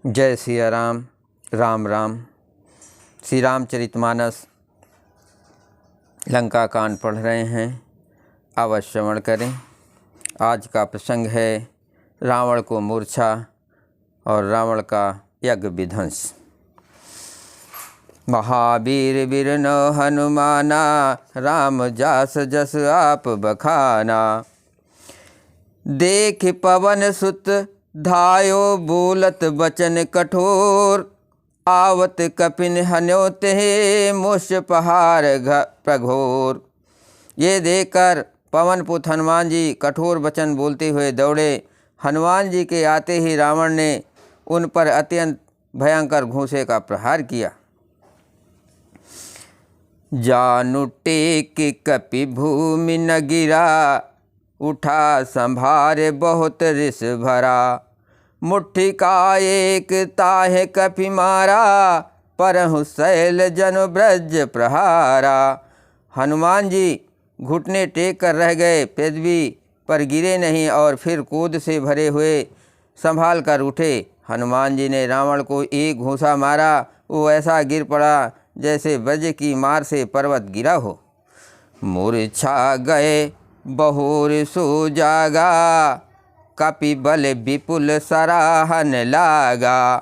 जय सिया राम। राम राम। श्री रामचरितमानस लंका कांड पढ़ रहे हैं, अवश्य श्रवण करें। आज का प्रसंग है रावण को मूर्छा और रावण का यज्ञ विध्वंस। महावीर बिरन हनुमाना, राम जास जस आप बखाना। देख पवन सुत धायो, बोलत बचन कठोर। आवत कपिन हन्यो ते, मुष पहार प्रघोर। ये देखकर पवन पुत्र हनुमान जी कठोर वचन बोलते हुए दौड़े। हनुमान जी के आते ही रावण ने उन पर अत्यंत भयंकर घूंसे का प्रहार किया। जानु टेक कपि भूमि न गिरा, उठा संभारे बहुत रिस भरा। मुट्ठी का एक ताहे कपि मारा, परहु शैल जनु ब्रज प्रहारा। हनुमान जी घुटने टेक कर रह गए, पृथ्वी पर गिरे नहीं और फिर क्रोध से भरे हुए संभाल कर उठे। हनुमान जी ने रावण को एक घूंसा मारा, वो ऐसा गिर पड़ा जैसे वज्र की मार से पर्वत गिरा हो। मूर्छा गए बहुर सो जागा, कपि बल विपुल सराहन लागा।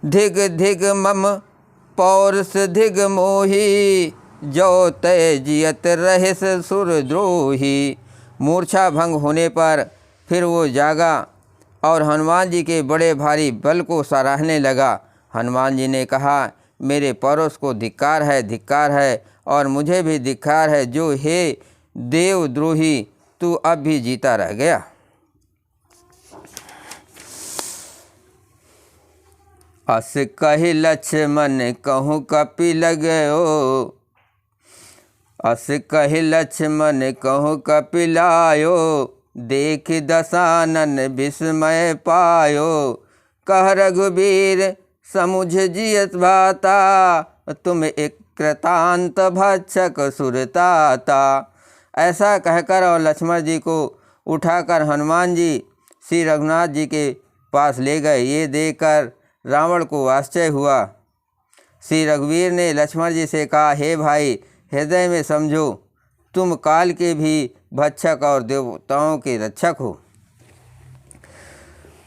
धिग धिग मम पौरुष धिग मोही, जो तय जियत रहिस सुरद्रोही। मूर्छा भंग होने पर फिर वो जागा और हनुमान जी के बड़े भारी बल को सराहने लगा। हनुमान जी ने कहा, मेरे पौरुष को धिक्कार है और मुझे भी धिक्कार है, जो हे देवद्रोही तू अब भी जीता रह गया। अस कहि लक्ष्मण कहूँ कपि लगयो, अस कहि लक्ष्मण कहूँ कपि लायो। देख दशानन विस्मय पायो, कह रघुबीर समुझ जियत भाता। तुम एक कृतांत भक्षक सुरताता। ऐसा कहकर और लक्ष्मण जी को उठाकर हनुमान जी श्री रघुनाथ जी के पास ले गए। ये देखकर रावण को आश्चर्य हुआ। श्री रघुवीर ने लक्ष्मण जी से कहा, हे भाई, हृदय में समझो, तुम काल के भी भक्षक और देवताओं के रक्षक हो।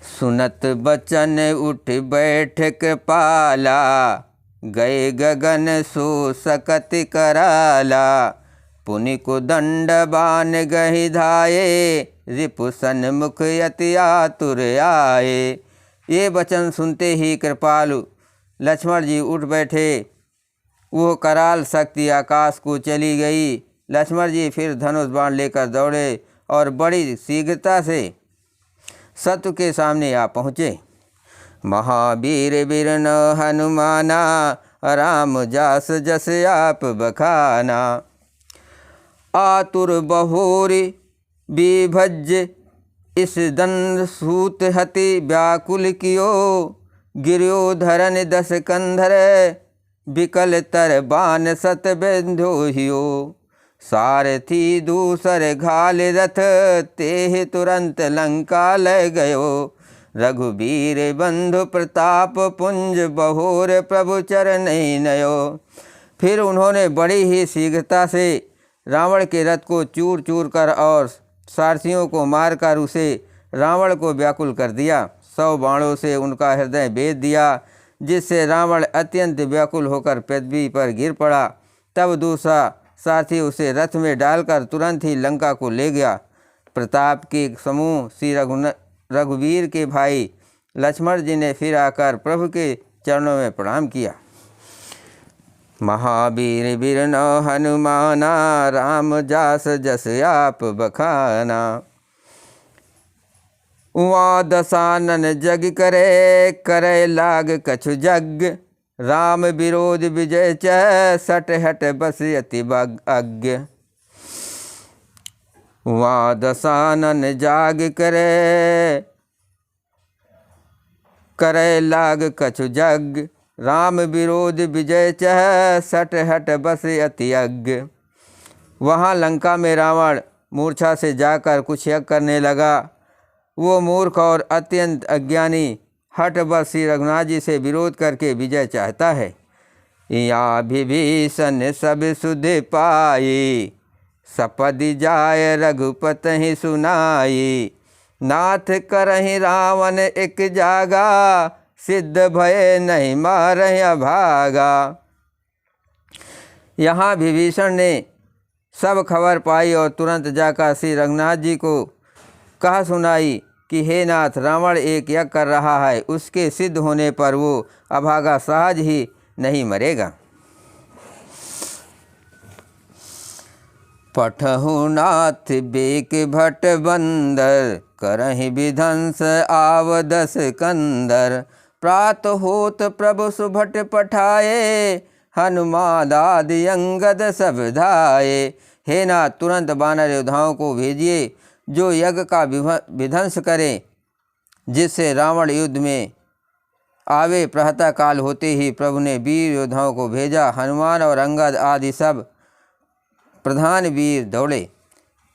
सुनत बचन उठ बैठ कृपाला, गए गगन सो सकत कराला। पुनि को दंड बान गहि धाये, रिपु सन्मुख यति आतुर आए। ये वचन सुनते ही कृपालु लक्ष्मण जी उठ बैठे। वो कराल शक्ति आकाश को चली गई। लक्ष्मण जी फिर धनुष बाण लेकर दौड़े और बड़ी शीघ्रता से शत्रु के सामने आ पहुँचे। महावीर बिरन हनुमाना, राम जास जस आप बखाना। आतुर बहोरी विभज, इस दंड सूत हति व्याकुल कियो। गिर्यो धरन दस कंधर, विकल तर बान सत बंधो हियो। सारथी दूसर घाल रथ, तेह तुरंत लंका ले गयो। रघुबीर बंधु प्रताप पुंज, बहोर प्रभु चरण नयो। फिर उन्होंने बड़ी ही शीघ्रता से रावण के रथ को चूर चूर कर और सारथियों को मारकर उसे रावण को व्याकुल कर दिया। 100 बाणों से उनका हृदय भेद दिया, जिससे रावण अत्यंत व्याकुल होकर पृथ्वी पर गिर पड़ा। तब दूसरा सारथी उसे रथ में डालकर तुरंत ही लंका को ले गया। प्रताप के समूह श्री रघुवीर के भाई लक्ष्मण जी ने फिर आकर प्रभु के चरणों में प्रणाम किया। महावीर बिरन हनुमाना, राम जास जस आप बखाना। उहाँ दशानन जग करे, करे लाग कछु जग। राम विरोध विजय चह, सट हट बस अति अज्ञ। उहाँ दशानन जाग करे, करे लाग कछु जग। राम विरोध विजय चह, सट हट बस अति अज्ञ। वहाँ लंका में रावण मूर्छा से जाकर कुछ यज्ञ करने लगा। वो मूर्ख और अत्यंत अज्ञानी हठ बस श्री रघुनाथ जी से विरोध करके विजय चाहता है। या विभीषण सब सुध पाई, सपदि जाय रघुपति सुनाई। नाथ करहि रावण एक जागा, सिद्ध भय नहीं मारहि अभागा। यहाँ विभीषण ने सब खबर पाई और तुरंत जाकर श्री रघुनाथ जी को कहा सुनाई कि हे नाथ, रावण एक यज्ञ कर रहा है, उसके सिद्ध होने पर वो अभागा सहज ही नहीं मरेगा। पठहु नाथ बेक भट बंदर, करहि विध्वंस आवदस कंदर। प्रात होत प्रभु सुभट पठाए, हनुमान आदि अंगद सब धाये। हे नाथ, तुरंत वानर योद्धाओं को भेजिए जो यज्ञ का विध्वंस करें, जिससे रावण युद्ध में आवे। प्रातः काल होते ही प्रभु ने वीर योद्धाओं को भेजा। हनुमान और अंगद आदि सब प्रधान वीर दौड़े।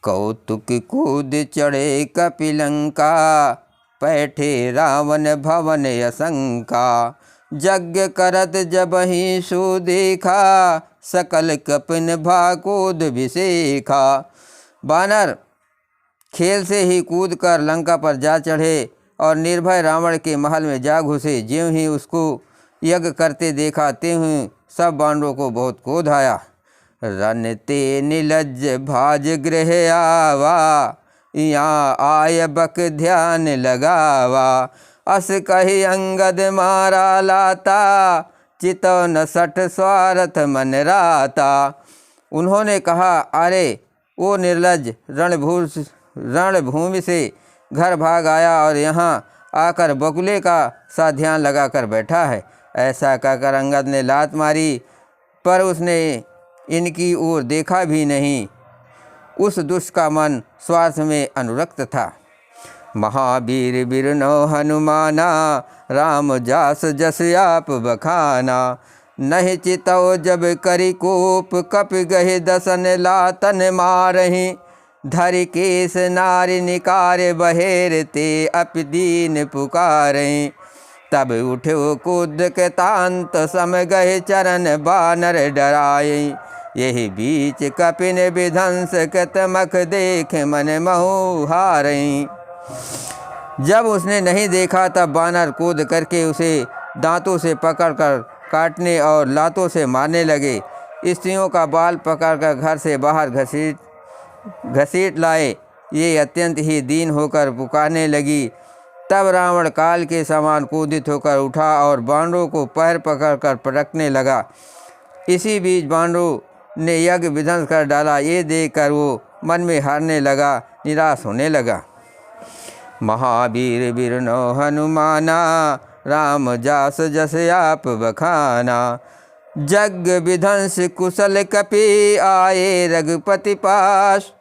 कौतुक कूद चढ़े कपिलंका, पैठे रावण भवन असंका। यज्ञ करत जबहि सो देखा, सकल कपिन भाकोद विसेखा। बानर खेल से ही कूद कर लंका पर जा चढ़े और निर्भय रावण के महल में जा घुसे। ज्यों ही उसको यज्ञ करते देखा, त्यों सब बानरों को बहुत क्रोध आया। रन ते निलज्ज भाज गृह आवा, यहाँ आय बक ध्यान लगावा। अस कही अंगद मारा लाता, चितो न सठ स्वार्थ मन राता। उन्होंने कहा, अरे वो निर्लज्ज रणभूमि से घर भाग आया और यहाँ आकर बकुले का सा ध्यान लगाकर बैठा है। ऐसा कहकर अंगद ने लात मारी, पर उसने इनकी ओर देखा भी नहीं। उस दुष्ट का मन स्वार्थ में अनुरक्त था। महावीर बिरनो हनुमाना, राम जास जस आप बखाना। नहीं चितौ जब करि कोप, कप गहे दसन लातन मारहि। धरि केस नारि निकार बहेर, ते अपि दीन पुकारहि। तब उठो कूद के तांत, सम गहे चरण बानर डराई। यही बीच कपिन विध्वंस, कतमख देख मन महु हारई। जब उसने नहीं देखा तब बानर कूद करके उसे दांतों से पकड़कर काटने और लातों से मारने लगे। स्त्रियों का बाल पकड़कर घर से बाहर घसीट लाए। ये अत्यंत ही दीन होकर पुकारने लगी। तब रावण काल के समान क्रोधित होकर उठा और बानरों को पैर पकड़कर पटकने लगा। इसी बीच बानरों ने यज्ञ विध्वंस कर डाला। ये देखकर वो मन में हारने लगा, निराश होने लगा। महावीर बिरनो हनुमाना, राम जास जस आप बखाना। जग विध्वंस कुशल कपि, आए रघुपति पास।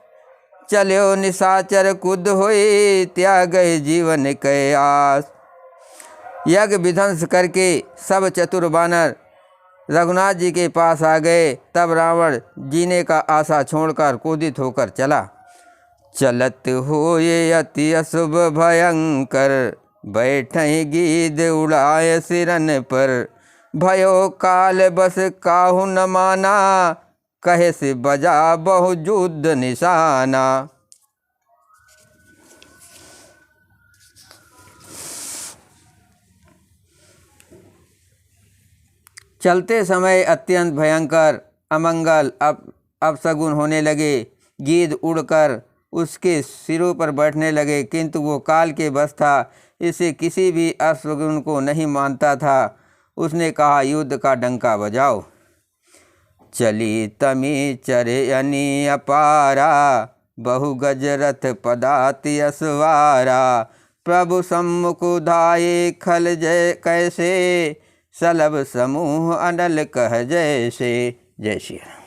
चल्यो निशाचर कुद होए, त्याग जीवन कै आस। यज्ञ विध्वंस करके सब चतुर बानर रघुनाथ जी के पास आ गए। तब रावण जीने का आशा छोड़कर क्रोधित होकर चला। चलत होए अति अशुभ भयंकर, बैठहि गीद उड़ाय सिरन पर। भयो काल बस काहू न माना, कहे से बजा बहु युद्ध निशाना। चलते समय अत्यंत भयंकर अमंगल अपशगुन होने लगे। गीद उड़कर उसके सिरों पर बैठने लगे, किंतु वो काल के बस था, इसे किसी भी अपशगुन को नहीं मानता था। उसने कहा, युद्ध का डंका बजाओ। चली तमी चरे अनी अपारा, बहु गजरथ पदाति असवारा। प्रभु सम्मुख धाये खल जय कैसे, सलभ समूह अनल कह जैसे। जय श्री राम।